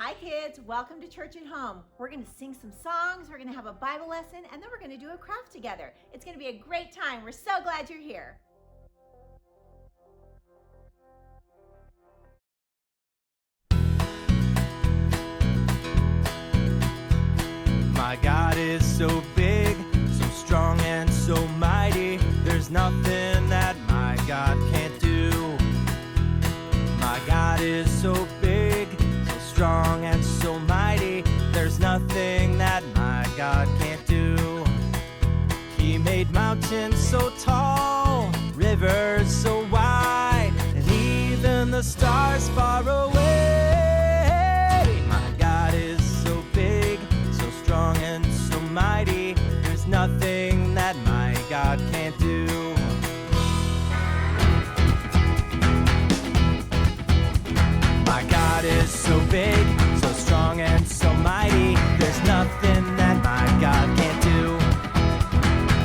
Hi kids, welcome to Church at Home. We're going to sing some songs, we're going to have a Bible lesson, and then we're going to do a craft together. It's going to be a great time. We're so glad you're here. My God is so big, so strong and so mighty. There's nothing that my God can't do. My God is so big, so strong and so mighty. There's nothing that my God can't do. He made mountains so tall, rivers so wide, and even the stars far away. My God is so big, so strong and so mighty. There's nothing that my God can't do. My God is so big, so strong and so mighty. There's nothing that my God can't do.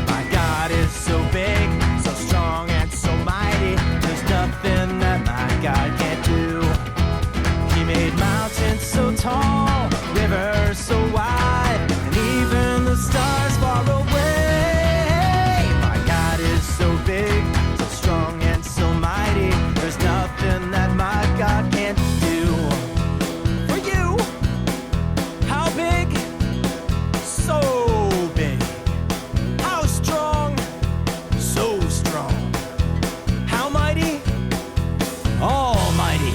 My God is so big, so strong and so mighty. There's nothing that my God can't do. He made mountains so tall, rivers so wide, and even the stars far away. My God is so big, so strong and so mighty. There's nothing that my God can't do. For you, how big? So big. How strong? So strong. How mighty? Almighty.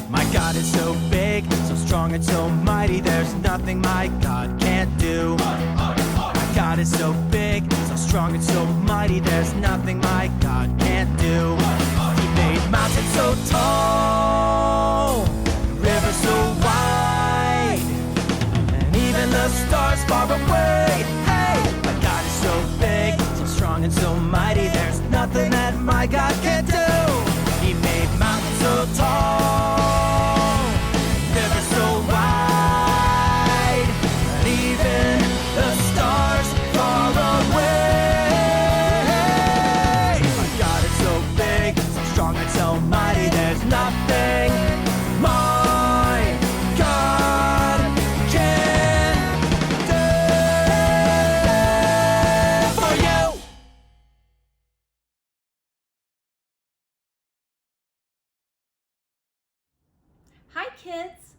My God is so big, so strong and so mighty. There's nothing my God can't do. My God is so big, so strong and so mighty. There's nothing my God can't do. He made mountains so tall, rivers so wide, and even the stars far away. Hey, my God is so big, so strong and so mighty. There's nothing that my God can't do. He made mountains so tall, rivers so wide, and even the stars far away. My God is so big, so strong and so mighty. There's nothing my God can do for you. Hi kids,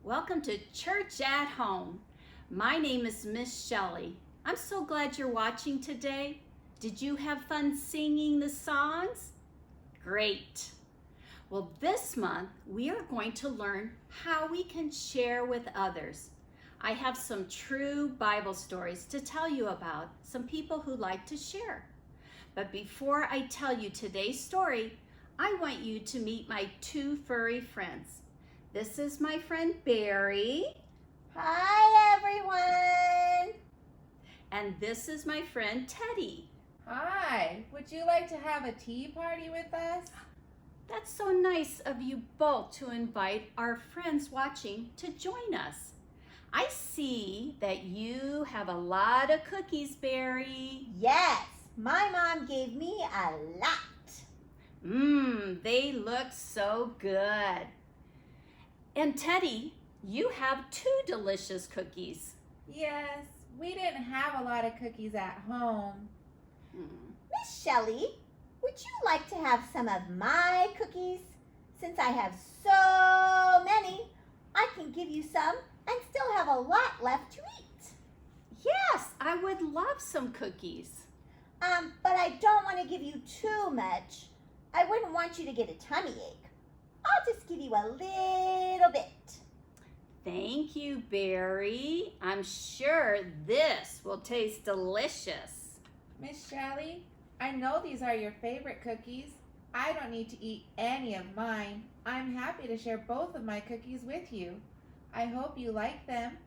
welcome to Church at Home. My name is Miss Shelley. I'm so glad you're watching today. Did you have fun singing the songs? Great. Well, this month we are going to learn how we can share with others. I have some true Bible stories to tell you about some people who like to share. But before I tell you today's story, I want you to meet my two furry friends. This is my friend Barry, Hi everyone. and this is my friend Teddy. Hi, would you like to have a tea party with us? That's so nice of you both to invite our friends watching to join us. I see that you have a lot of cookies, Barry. Yes, my mom gave me a lot. They look so good. And Teddy, you have two delicious cookies. Yes, we didn't have a lot of cookies at home. Miss Shelley, would you like to have some of my cookies? Since I have so many, I can give you some and still have a lot left to eat. Yes, I would love some cookies. But I don't want to give you too much. I wouldn't want you to get a tummy ache. I'll just give you a little bit. Thank you, Barry. I'm sure this will taste delicious. Miss Shelley, I know these are your favorite cookies. I don't need to eat any of mine. I'm happy to share both of my cookies with you. I hope you like them.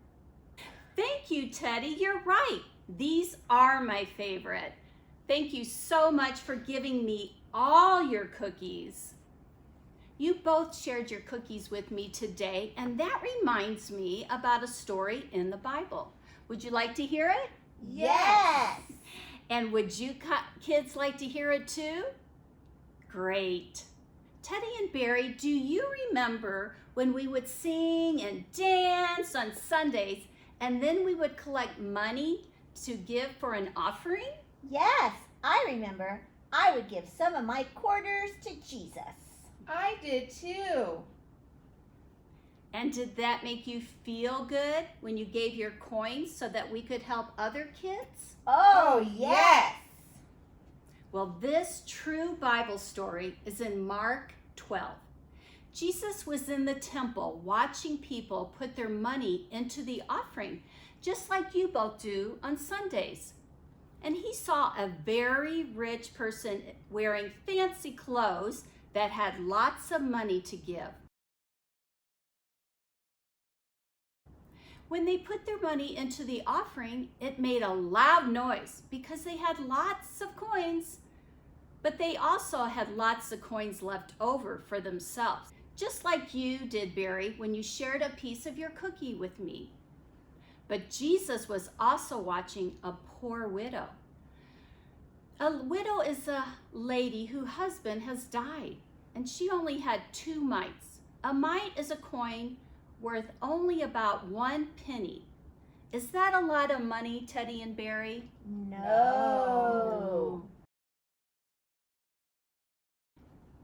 Thank you, Teddy. You're right. These are my favorite. Thank you so much for giving me all your cookies. You both shared your cookies with me today, and that reminds me about a story in the Bible. Would you like to hear it? Yes. And would you kids like to hear it too? Great. Teddy and Barry, do you remember when we would sing and dance on Sundays and then we would collect money to give for an offering? Yes, I remember. I would give some of my quarters to Jesus. I did too. And did that make you feel good when you gave your coins so that we could help other kids? Oh, yes. Well, this true Bible story is in Mark 12. Jesus was in the temple watching people put their money into the offering, just like you both do on Sundays. And he saw a very rich person wearing fancy clothes that had lots of money to give. When they put their money into the offering, it made a loud noise because they had lots of coins, but they also had lots of coins left over for themselves, just like you did, Barry, when you shared a piece of your cookie with me. But Jesus was also watching a poor widow. A widow is a lady whose husband has died, and she only had 2 mites. A mite is a coin worth only about 1 penny. Is that a lot of money, Teddy and Barry? No.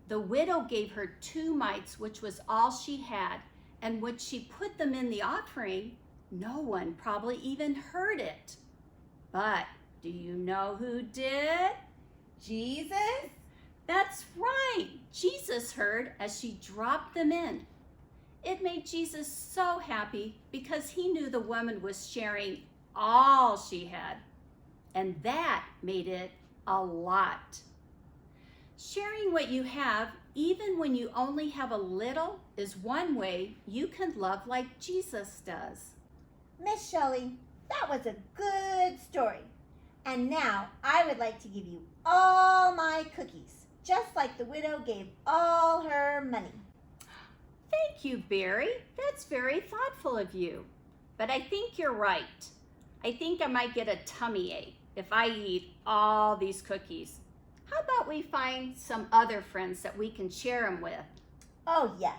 The widow gave her 2 mites, which was all she had, and when she put them in the offering, no one probably even heard it. But do you know who did? Jesus? That's right. Jesus heard as she dropped them in. It made Jesus so happy because he knew the woman was sharing all she had, and that made it a lot. Sharing what you have, even when you only have a little, is one way you can love like Jesus does. Miss Shelley, that was a good story. And now I would like to give you all my cookies, just like the widow gave all her money. Thank you, Barry. That's very thoughtful of you. But I think you're right. I think I might get a tummy ache if I eat all these cookies. How about we find some other friends that we can share them with? Oh, yes.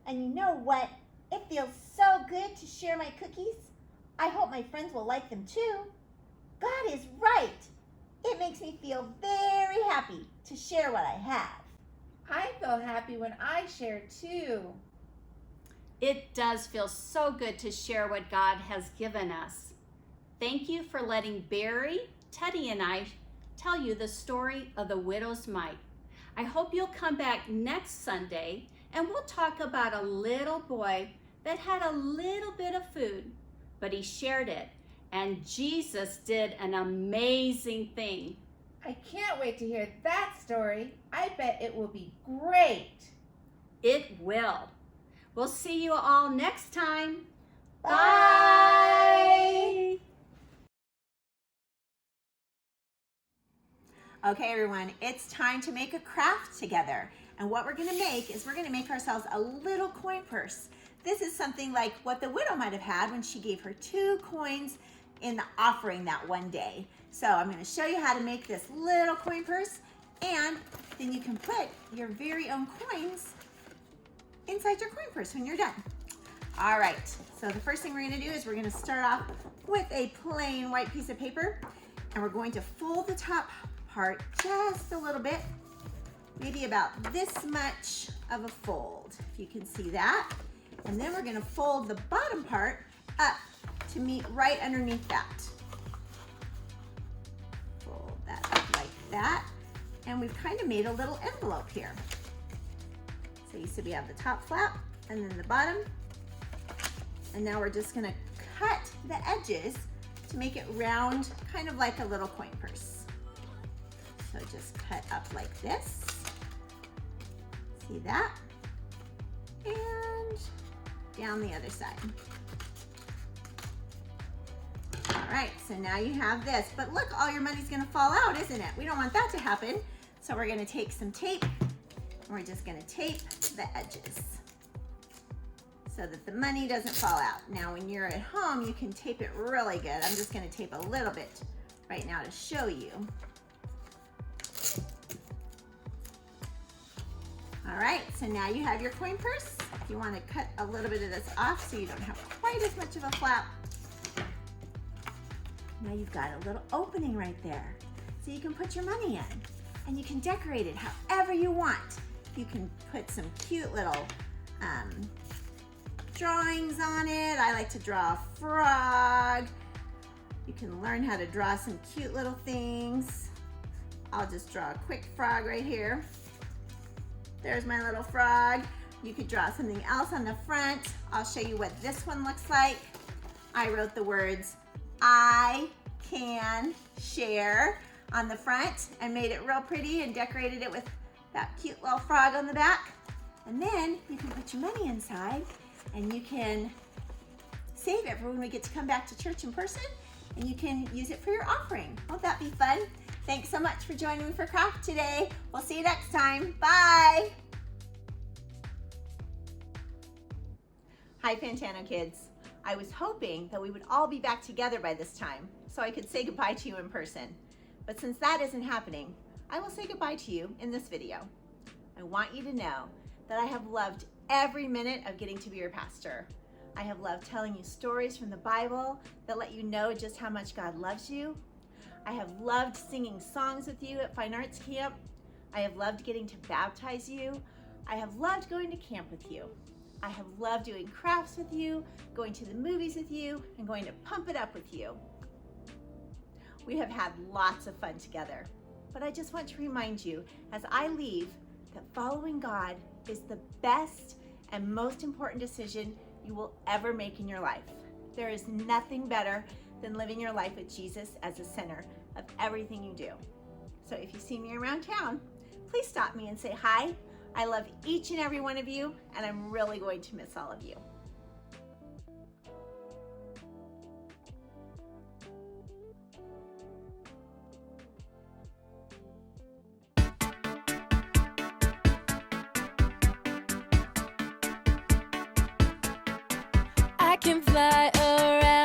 And you know what? It feels so good to share my cookies. I hope my friends will like them too. God is right. It makes me feel very happy to share what I have. I feel happy when I share too. It does feel so good to share what God has given us. Thank you for letting Barry, Teddy, and I tell you the story of the widow's mite. I hope you'll come back next Sunday and we'll talk about a little boy that had a little bit of food, but he shared it, and Jesus did an amazing thing. I can't wait to hear that story. I bet it will be great. It will. We'll see you all next time. Bye. Okay, everyone, it's time to make a craft together. And what we're gonna make is we're gonna make ourselves a little coin purse. This is something like what the widow might have had when she gave her 2 coins in the offering that one day. So I'm gonna show you how to make this little coin purse, and then you can put your very own coins inside your coin purse when you're done. All right, so the first thing we're gonna do is we're gonna start off with a plain white piece of paper, and we're going to fold the top part just a little bit, maybe about this much of a fold, if you can see that. And then we're gonna fold the bottom part up to meet right underneath that. Fold that up like that. And we've kind of made a little envelope here. So you see we have the top flap and then the bottom. And now we're just gonna cut the edges to make it round, kind of like a little coin purse. So just cut up like this. See that? And down the other side. All right, so now you have this, but look, all your money's gonna fall out, isn't it? We don't want that to happen. So we're gonna take some tape, and we're just gonna tape the edges so that the money doesn't fall out. Now, when you're at home, you can tape it really good. I'm just gonna tape a little bit right now to show you. So now you have your coin purse. You want to cut a little bit of this off so you don't have quite as much of a flap. Now you've got a little opening right there. So you can put your money in and you can decorate it however you want. You can put some cute little drawings on it. I like to draw a frog. You can learn how to draw some cute little things. I'll just draw a quick frog right here. There's my little frog. You could draw something else on the front. I'll show you what this one looks like. I wrote the words, I can share on the front and made it real pretty and decorated it with that cute little frog on the back. And then you can put your money inside and you can save it for when we get to come back to church in person, and you can use it for your offering. Won't that be fun? Thanks so much for joining me for craft today. We'll see you next time. Bye. Hi, Pantano kids. I was hoping that we would all be back together by this time so I could say goodbye to you in person. But since that isn't happening, I will say goodbye to you in this video. I want you to know that I have loved every minute of getting to be your pastor. I have loved telling you stories from the Bible that let you know just how much God loves you. I have loved singing songs with you at Fine Arts Camp. I have loved getting to baptize you. I have loved going to camp with you. I have loved doing crafts with you, going to the movies with you, and going to pump it up with you. We have had lots of fun together, but I just want to remind you as I leave that following God is the best and most important decision you will ever make in your life. There is nothing better than living your life with Jesus as the center of everything you do. So if you see me around town, please stop me and say hi. I love each and every one of you, and I'm really going to miss all of you. I can fly around